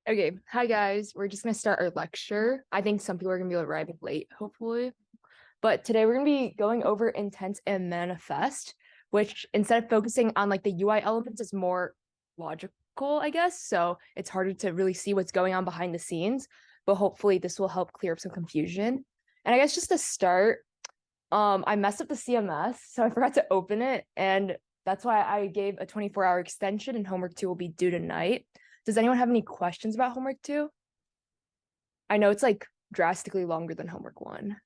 Okay, hi guys. We're just gonna start our lecture. I think some people are gonna be arriving late, hopefully. But today we're gonna be going over intent and manifest, which instead of focusing on like the UI elements is more logical, I guess. So it's harder to really see what's going on behind the scenes. But hopefully this will help clear up some confusion. And I guess just to start, I messed up the CMS, so I forgot to open it, and that's why I gave a 24-hour extension and homework 2 will be due tonight. Does anyone have any questions about homework 2? I know it's like drastically longer than homework 1.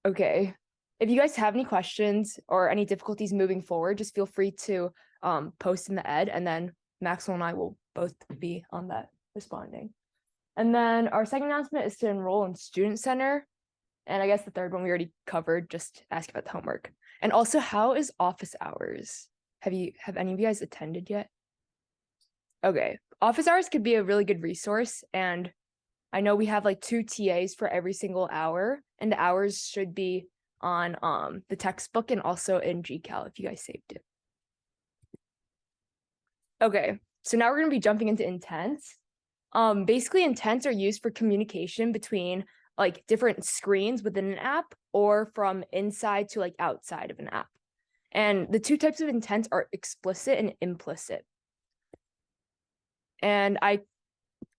Okay. If you guys have any questions or any difficulties moving forward, just feel free to post in the ed, and then Maxwell and I will both be on that responding. And then our second announcement is to enroll in Student Center. And I guess the third one we already covered, just ask about the homework. And also, how is office hours? Have any of you guys attended yet? Okay. Office hours could be a really good resource, and I know we have like 2 TAs for every single hour, and the hours should be on the textbook and also in GCal if you guys saved it. Okay, so now we're gonna be jumping into intents. Basically, intents are used for communication between like different screens within an app or from inside to like outside of an app. And the 2 types of intents are explicit and implicit. And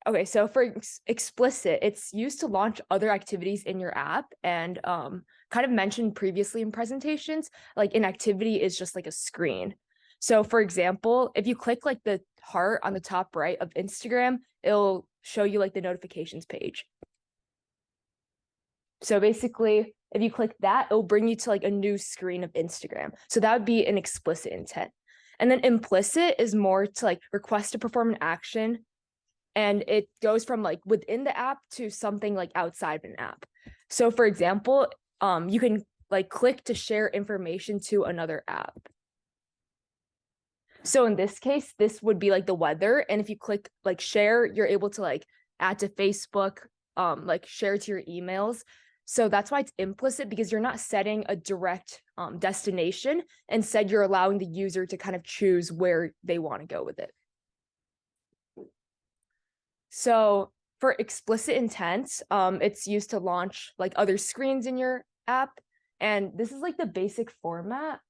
okay, so for explicit, it's used to launch other activities in your app, and kind of mentioned previously in presentations, like an activity is just like a screen. So for example, if you click like the heart on the top right of Instagram, it'll show you like the notifications page. So basically, if you click that, it'll bring you to like a new screen of Instagram. So that would be an explicit intent. And then implicit is more to like request to perform an action, and it goes from like within the app to something like outside of an app. So for example, you can like click to share information to another app. So in this case, this would be like the weather. And if you click like share, you're able to like add to Facebook, like share to your emails. So that's why it's implicit, because you're not setting a direct destination. Instead, you're allowing the user to kind of choose where they want to go with it. So for explicit intent, it's used to launch like other screens in your app. And this is like the basic format.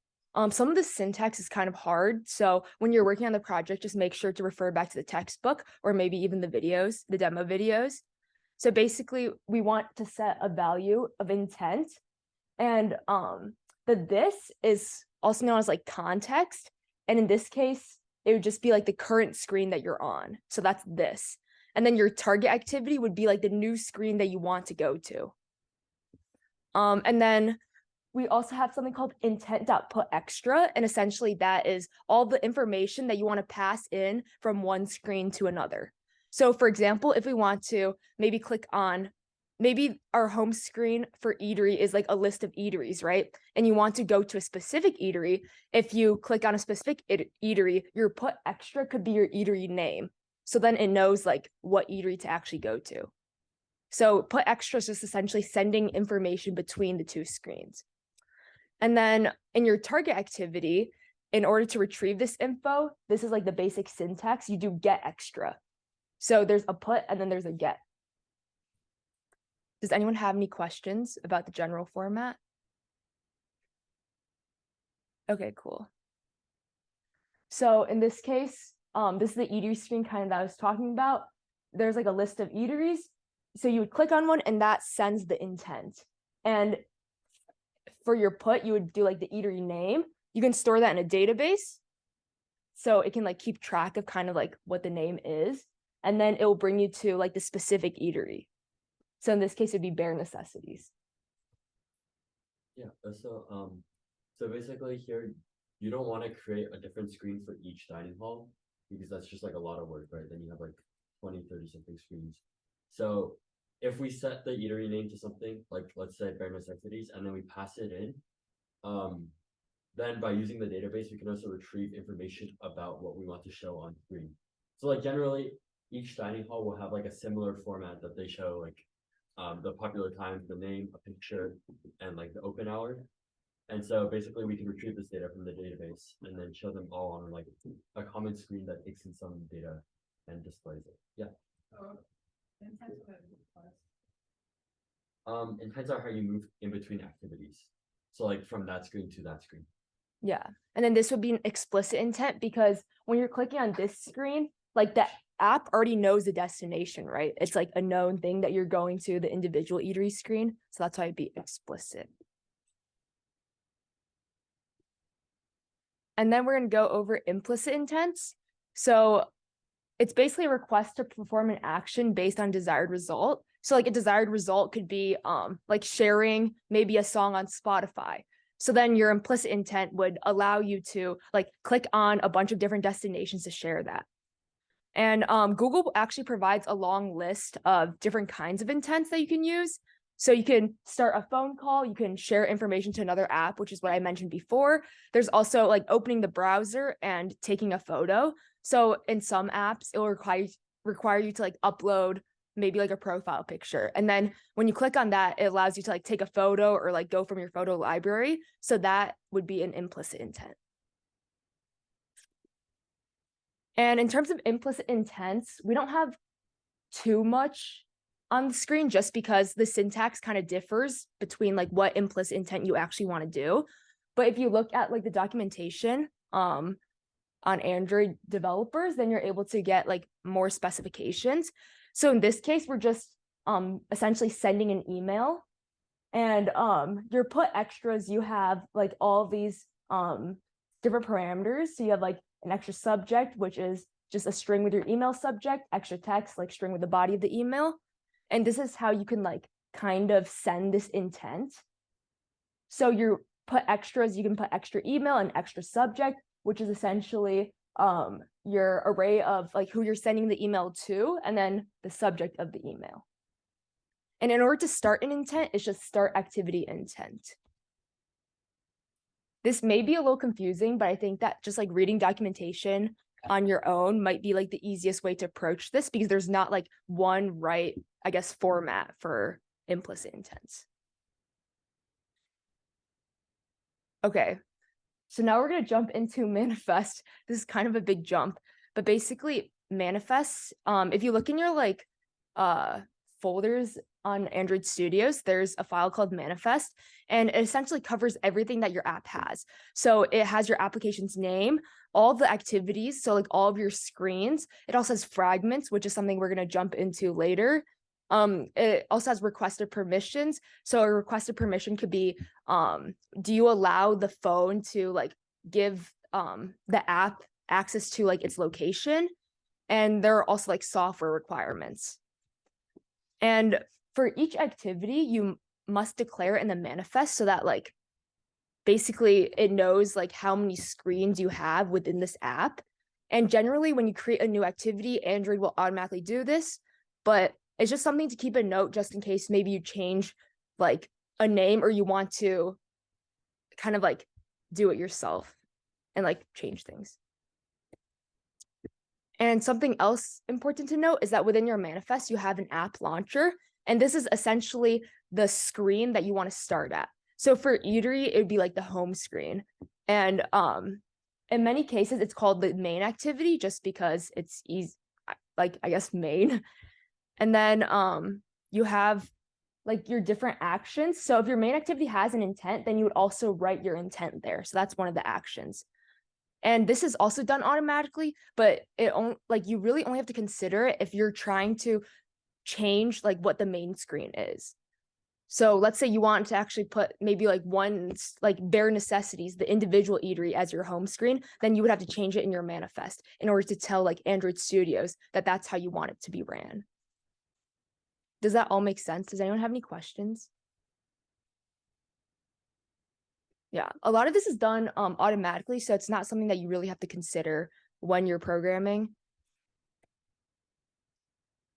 Some of the syntax is kind of hard. So when you're working on the project, just make sure to refer back to the textbook or maybe even the videos, the demo videos. So basically, we want to set a value of intent. And this is also known as like context. And in this case, it would just be like the current screen that you're on. So that's this. And then your target activity would be like the new screen that you want to go to. And then we also have something called intent.putExtra. And essentially that is all the information that you want to pass in from one screen to another. So for example, if we want to maybe click on, maybe our home screen for eatery is like a list of eateries, right? And you want to go to a specific eatery. If you click on a specific eatery, your put extra could be your eatery name. So then it knows like what eatery to actually go to. So put extra is just essentially sending information between the 2 screens. And then in your target activity, in order to retrieve this info, this is like the basic syntax, you do get extra. So there's a put and then there's a get. Does anyone have any questions about the general format? Okay, cool. So in this case, this is the eatery screen kind of that I was talking about. There's like a list of eateries. So you would click on one and that sends the intent. And for your put, you would do like the eatery name. You can store that in a database, so it can like keep track of kind of like what the name is. And then it will bring you to like the specific eatery. So in this case, it'd be Bare Necessities. Yeah, so basically here, you don't want to create a different screen for each dining hall because that's just like a lot of work, right? Then you have like 20, 30 something screens. So if we set the eatery name to something like, let's say Bare Necessities, and then we pass it in, then by using the database, we can also retrieve information about what we want to show on screen. So like generally, each dining hall will have like a similar format that they show like the popular times, the name, a picture, and like the open hour. And so basically we can retrieve this data from the database and then show them all on like a common screen that takes in some data and displays it. Yeah. Intents are how you move in between activities. So like from that screen to that screen. Yeah. And then this would be an explicit intent because when you're clicking on this screen, like the app already knows the destination, right? It's like a known thing that you're going to the individual eatery screen. So that's why it'd be explicit. And then we're going to go over implicit intents. So it's basically a request to perform an action based on desired result. So like a desired result could be like sharing maybe a song on Spotify. So then your implicit intent would allow you to like click on a bunch of different destinations to share that. And Google actually provides a long list of different kinds of intents that you can use. So you can start a phone call, you can share information to another app, which is what I mentioned before. There's also like opening the browser and taking a photo. So in some apps, it will require you to like upload maybe like a profile picture. And then when you click on that, it allows you to like take a photo or like go from your photo library. So that would be an implicit intent. And in terms of implicit intents, we don't have too much on the screen just because the syntax kind of differs between like what implicit intent you actually want to do. But if you look at like the documentation on Android developers, then you're able to get like more specifications. So in this case, we're just essentially sending an email, and your put extras, you have like all these different parameters. So you have like an extra subject, which is just a string with your email subject, extra text, like string with the body of the email. And this is how you can like kind of send this intent. So you put extras, you can put extra email and extra subject, which is essentially your array of like who you're sending the email to, and then the subject of the email. And in order to start an intent, it's just start activity intent. This may be a little confusing, but I think that just like reading documentation on your own might be like the easiest way to approach this because there's not like one right, I guess, format for implicit intents. Okay, so now we're going to jump into manifest. This is kind of a big jump, but basically manifests, if you look in your like folders on Android Studios, there's a file called manifest, and it essentially covers everything that your app has. So it has your application's name, all the activities, so like all of your screens. It also has fragments, which is something we're going to jump into later. It also has requested permissions. So a requested permission could be, do you allow the phone to like give the app access to like its location? And there are also like software requirements. And for each activity, you must declare it in the manifest so that like basically it knows like how many screens you have within this app. And generally when you create a new activity, Android will automatically do this, but it's just something to keep a note just in case maybe you change like a name or you want to kind of like do it yourself and like change things. And something else important to note is that within your manifest, you have an app launcher, and this is essentially the screen that you want to start at. So for Eatery, it would be like the home screen. And in many cases, it's called the main activity just because it's easy, like I guess main. And then you have like your different actions. So if your main activity has an intent, then you would also write your intent there. So that's one of the actions. And this is also done automatically, but it only like you really only have to consider it if you're trying to change like what the main screen is. So let's say you want to actually put maybe like one like bare necessities, the individual eatery as your home screen, then you would have to change it in your manifest in order to tell like Android Studios that that's how you want it to be ran. Does that all make sense? Does anyone have any questions? Yeah, a lot of this is done automatically, so it's not something that you really have to consider when you're programming.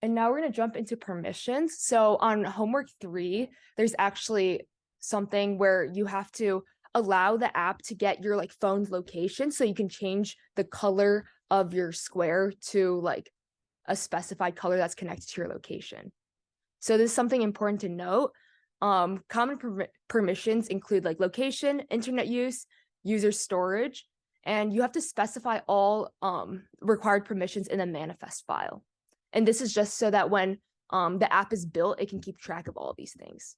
And now we're going to jump into permissions. So on homework 3, there's actually something where you have to allow the app to get your like phone's location so you can change the color of your square to like a specified color that's connected to your location. So this is something important to note. Common permissions include like location, internet use, user storage, and you have to specify all required permissions in a manifest file. And this is just so that when the app is built, it can keep track of all these things.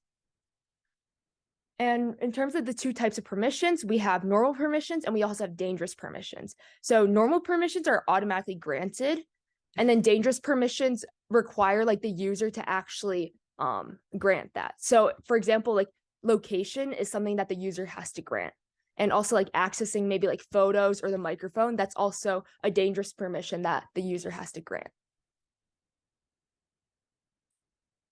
And in terms of the two types of permissions, we have normal permissions and we also have dangerous permissions. So normal permissions are automatically granted, and then dangerous permissions require like the user to actually grant that. So for example, like location is something that the user has to grant. And also like accessing maybe like photos or the microphone, that's also a dangerous permission that the user has to grant.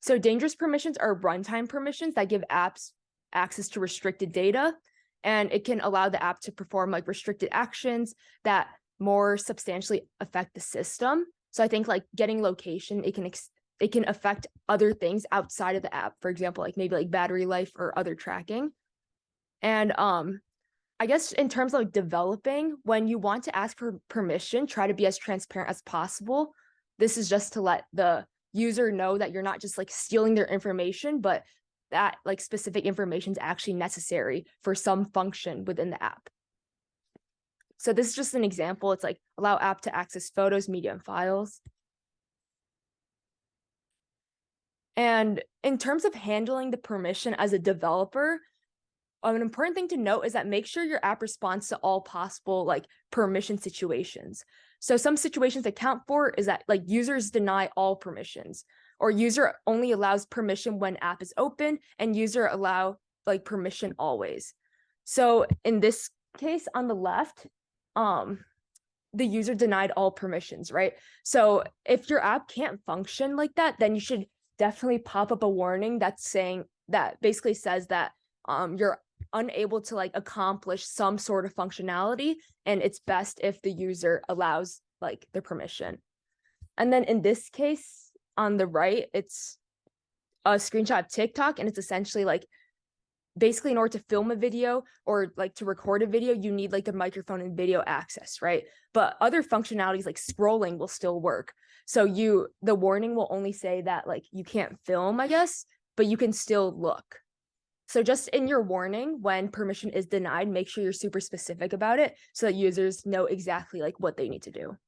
So dangerous permissions are runtime permissions that give apps access to restricted data, and it can allow the app to perform like restricted actions that more substantially affect the system. So I think like getting location, it can affect other things outside of the app. For example, like maybe like battery life or other tracking. And I guess in terms of like developing, when you want to ask for permission, try to be as transparent as possible. This is just to let the user know that you're not just like stealing their information, but that like specific information is actually necessary for some function within the app. So this is just an example. It's like allow app to access photos, media, and files. And in terms of handling the permission as a developer, an important thing to note is that make sure your app responds to all possible like permission situations. So some situations to account for is that like users deny all permissions, or user only allows permission when app is open, and user allow like permission always. So in this case on the left, the user denied all permissions, right? So if your app can't function like that, then you should definitely pop up a warning that's saying that basically says that you're unable to like accomplish some sort of functionality, and it's best if the user allows like the permission. And then in this case on the right, it's a screenshot of TikTok, and it's essentially like basically in order to film a video or like to record a video, you need like the microphone and video access, right? But other functionalities like scrolling will still work. So the warning will only say that like you can't film, I guess, but you can still look. So just in your warning, when permission is denied, make sure you're super specific about it so that users know exactly like what they need to do.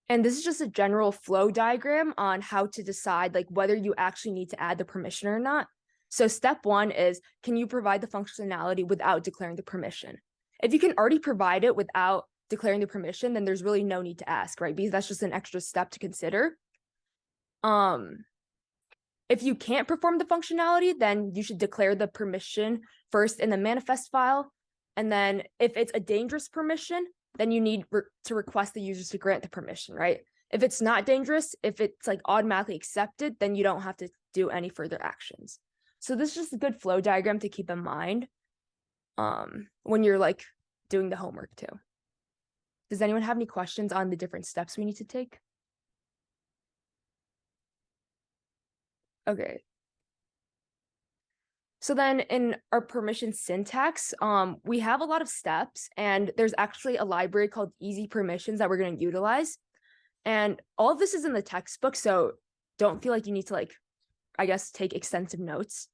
And this is just a general flow diagram on how to decide like whether you actually need to add the permission or not. So step one is, can you provide the functionality without declaring the permission? If you can already provide it without declaring the permission, then there's really no need to ask, right? Because that's just an extra step to consider. If you can't perform the functionality, then you should declare the permission first in the manifest file. And then if it's a dangerous permission, then you need to request the users to grant the permission, right? If it's not dangerous, if it's like automatically accepted, then you don't have to do any further actions. So this is just a good flow diagram to keep in mind when you're like doing the homework too. Does anyone have any questions on the different steps we need to take? Okay. So then in our permission syntax, we have a lot of steps, and there's actually a library called Easy Permissions that we're going to utilize. And all of this is in the textbook, so don't feel like you need to like, I guess, take extensive notes.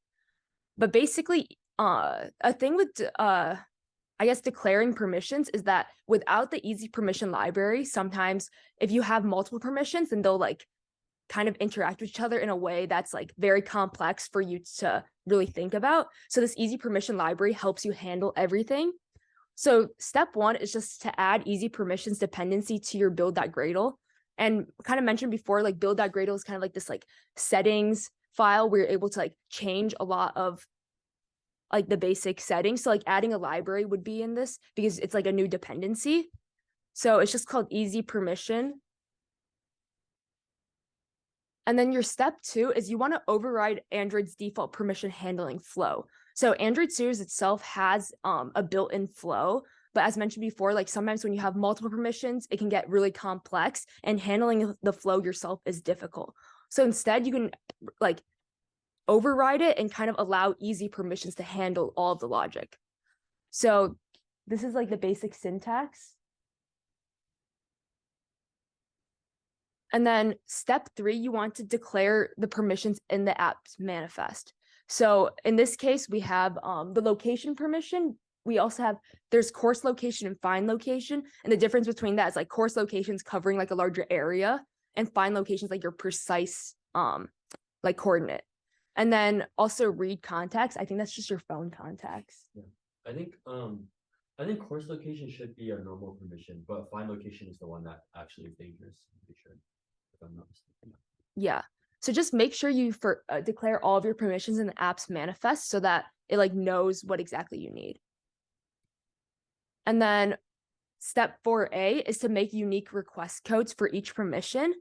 But basically, a thing with, I guess, declaring permissions is that without the Easy Permission library, sometimes if you have multiple permissions, then they'll like kind of interact with each other in a way that's like very complex for you to really think about. So this Easy Permission library helps you handle everything. So step one is just to add Easy Permissions dependency to your build.gradle. And kind of mentioned before, like build.gradle is kind of like this like settings file where you're able to like change a lot of like the basic settings. So like adding a library would be in this because it's like a new dependency. So it's just called Easy Permission. And then your step two is you want to override Android's default permission handling flow. So Android Studios itself has a built-in flow, but as mentioned before, like sometimes when you have multiple permissions, it can get really complex, and handling the flow yourself is difficult. So instead, you can like override it and kind of allow easy permissions to handle all of the logic. So this is like the basic syntax. And then step 3, you want to declare the permissions in the app's manifest. So in this case, we have the location permission. We also have, there's course location and find location. And the difference between that is like course locations covering like a larger area and find locations like your precise like coordinate. And then also read contacts. I think that's just your phone contacts. I think course location should be a normal permission, but find location is the one that actually is dangerous. I'm pretty sure, if I'm not mistaken. Yeah. So just make sure you declare all of your permissions in the app's manifest so that it like knows what exactly you need. And then step 4A is to make unique request codes for each permission.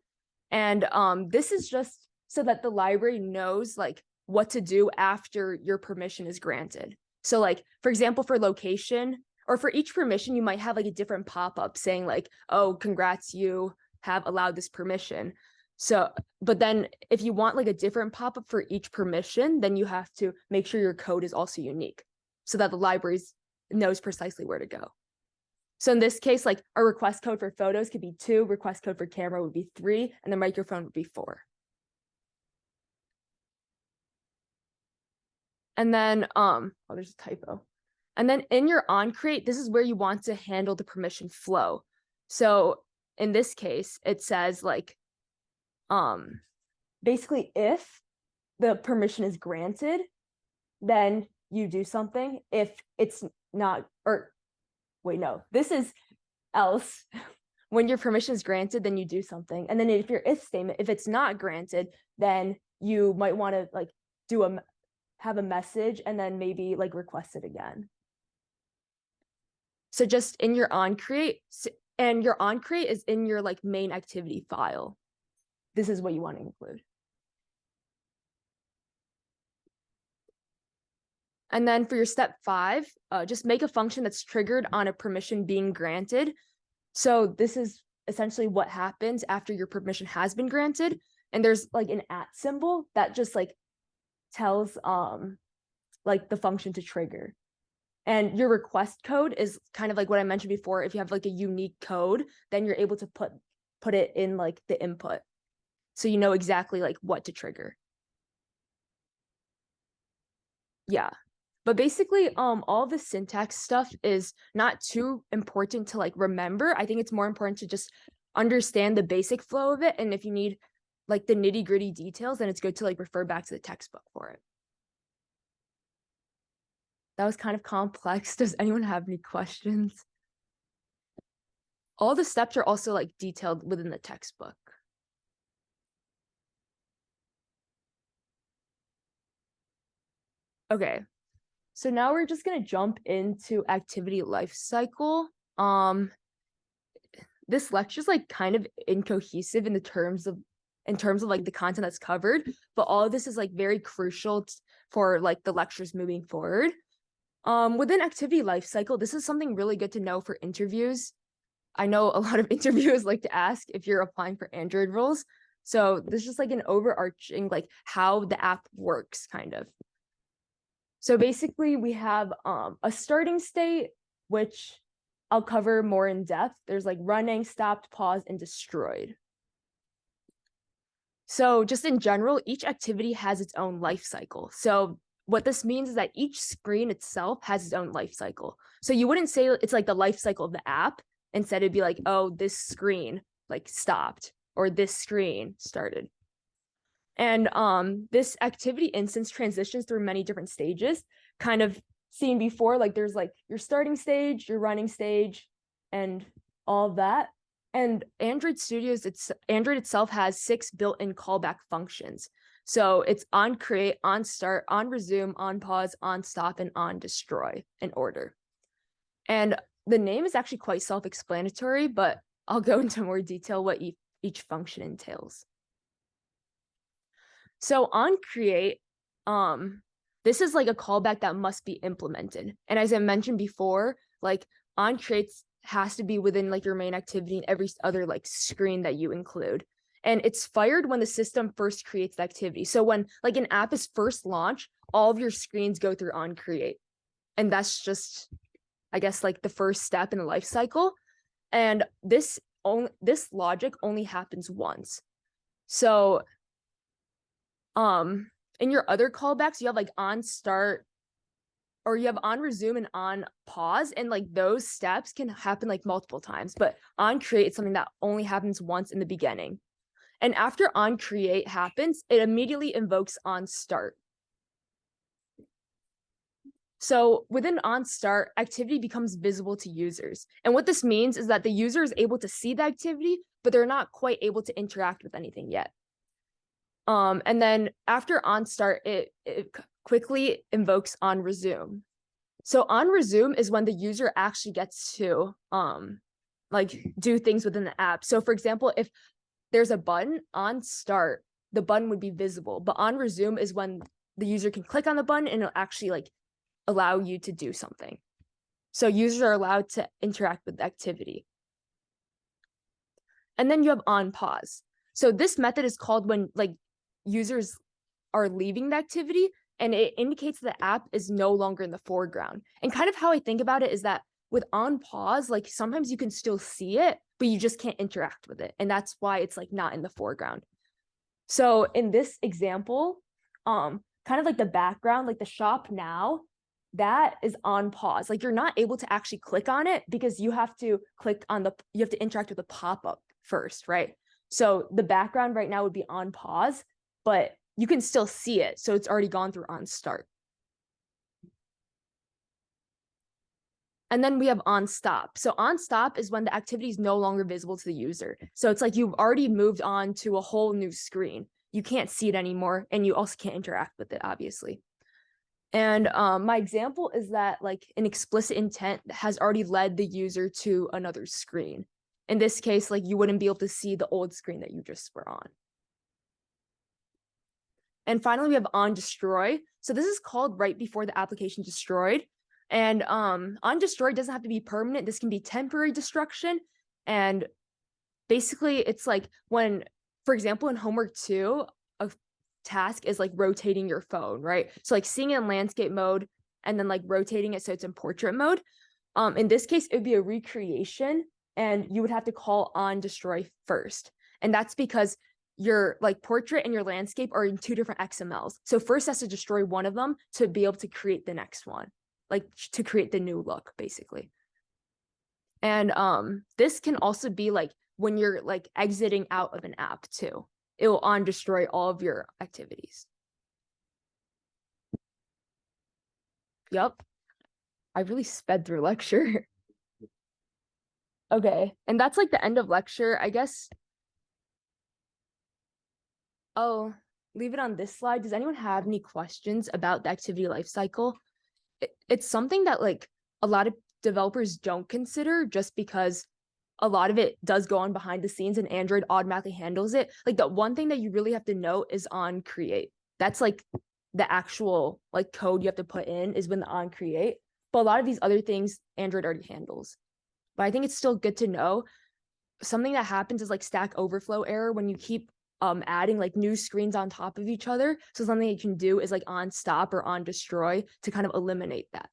And this is just so that the library knows like what to do after your permission is granted. So like, for example, for location or for each permission, you might have like a different pop-up saying like, oh, congrats, you have allowed this permission. So, but then if you want like a different pop-up for each permission, then you have to make sure your code is also unique so that the library knows precisely where to go. So in this case, like our request code for photos could be 2, request code for camera would be 3, and the microphone would be 4. And then, oh, there's a typo. And then in your onCreate, this is where you want to handle the permission flow. So in this case, it says like, basically if the permission is granted, then you do something. If it's not, or wait, no, this is else. When your permission is granted, then you do something. And then if your if statement, if it's not granted, then you might want to like have a message and then maybe like request it again. So just in your onCreate, and your onCreate is in your like main activity file. This is what you want to include. And then for your step 5, just make a function that's triggered on a permission being granted. So this is essentially what happens after your permission has been granted. And there's like an @ symbol that just like tells like the function to trigger. And your request code is kind of like what I mentioned before. If you have like a unique code, then you're able to put it in like the input. So you know exactly like what to trigger. Yeah. But basically, all the syntax stuff is not too important to like remember. I think it's more important to just understand the basic flow of it. And if you need like the nitty-gritty details, then it's good to like refer back to the textbook for it. That was kind of complex. Does anyone have any questions? All the steps are also like detailed within the textbook. Okay. So now we're just going to jump into activity life cycle. This lecture is like kind of incohesive in terms of like the content that's covered, but all of this is like very crucial for like the lectures moving forward. Within activity life cycle, this is something really good to know for interviews. I know a lot of interviewers like to ask if you're applying for Android roles. So this is just like an overarching like how the app works kind of. So basically we have a starting state, which I'll cover more in depth. There's like running, stopped, paused, and destroyed. So just in general, each activity has its own life cycle. So what this means is that each screen itself has its own life cycle. So you wouldn't say it's like the life cycle of the app. Instead, it'd be like, oh, this screen like stopped or this screen started. And this activity instance transitions through many different stages, kind of seen before, like there's like your starting stage, your running stage, and all of that. And Android itself has 6 built-in callback functions. So it's on create, on start, on resume, on pause, on stop, and on destroy in order. And the name is actually quite self-explanatory, but I'll go into more detail what each function entails. So on create, this is like a callback that must be implemented. And as I mentioned before, like on creates has to be within like your main activity and every other like screen that you include. And it's fired when the system first creates the activity. So when like an app is first launched, all of your screens go through on create. And that's just, I guess, like the first step in the life cycle. And this this logic only happens once. So in your other callbacks, you have like on start, or you have on resume and on pause, and like those steps can happen like multiple times, but on create is something that only happens once in the beginning. And after on create happens, it immediately invokes on start. So within on start, activity becomes visible to users. And what this means is that the user is able to see the activity, but they're not quite able to interact with anything yet. And then after on start, it quickly invokes on resume. So on resume is when the user actually gets to like do things within the app. So for example, if there's a button on start, the button would be visible, but on resume is when the user can click on the button and it'll actually like allow you to do something. So users are allowed to interact with the activity. And then you have on pause. So this method is called when like users are leaving the activity, and it indicates the app is no longer in the foreground. And kind of how I think about it is that with on pause, like sometimes you can still see it, but you just can't interact with it. And that's why it's like not in the foreground. So in this example, kind of like the background, like the shop now, that is on pause. Like you're not able to actually click on it because you have to click on you have to interact with the pop-up first, right? So the background right now would be on pause, but you can still see it. So it's already gone through on start. And then we have on stop. So on stop is when the activity is no longer visible to the user. So it's like you've already moved on to a whole new screen. You can't see it anymore, and you also can't interact with it, obviously. And my example is that like an explicit intent has already led the user to another screen. In this case, like you wouldn't be able to see the old screen that you just were on. And finally, we have on destroy. So this is called right before the application destroyed. And on destroy doesn't have to be permanent. This can be temporary destruction. And basically it's like when, for example, in homework 2, a task is like rotating your phone, right? So like seeing it in landscape mode and then like rotating it so it's in portrait mode. In this case, it would be a recreation, and you would have to call on destroy first. And that's because your like portrait and your landscape are in 2 different XMLs. So first has to destroy one of them to be able to create the next one, like to create the new look, basically. And this can also be like when you're like exiting out of an app too. It will on destroy all of your activities. Yep. I really sped through lecture. Okay. And that's like the end of lecture, I guess. Oh, leave it on this slide. Does anyone have any questions about the activity lifecycle? It's something that like a lot of developers don't consider just because a lot of it does go on behind the scenes and Android automatically handles it. Like the one thing that you really have to know is on create. That's like the actual like code you have to put in is when the on create. But a lot of these other things Android already handles. But I think it's still good to know. Something that happens is like Stack Overflow error when you keep adding like new screens on top of each other. So something you can do is like on stop or on destroy to kind of eliminate that.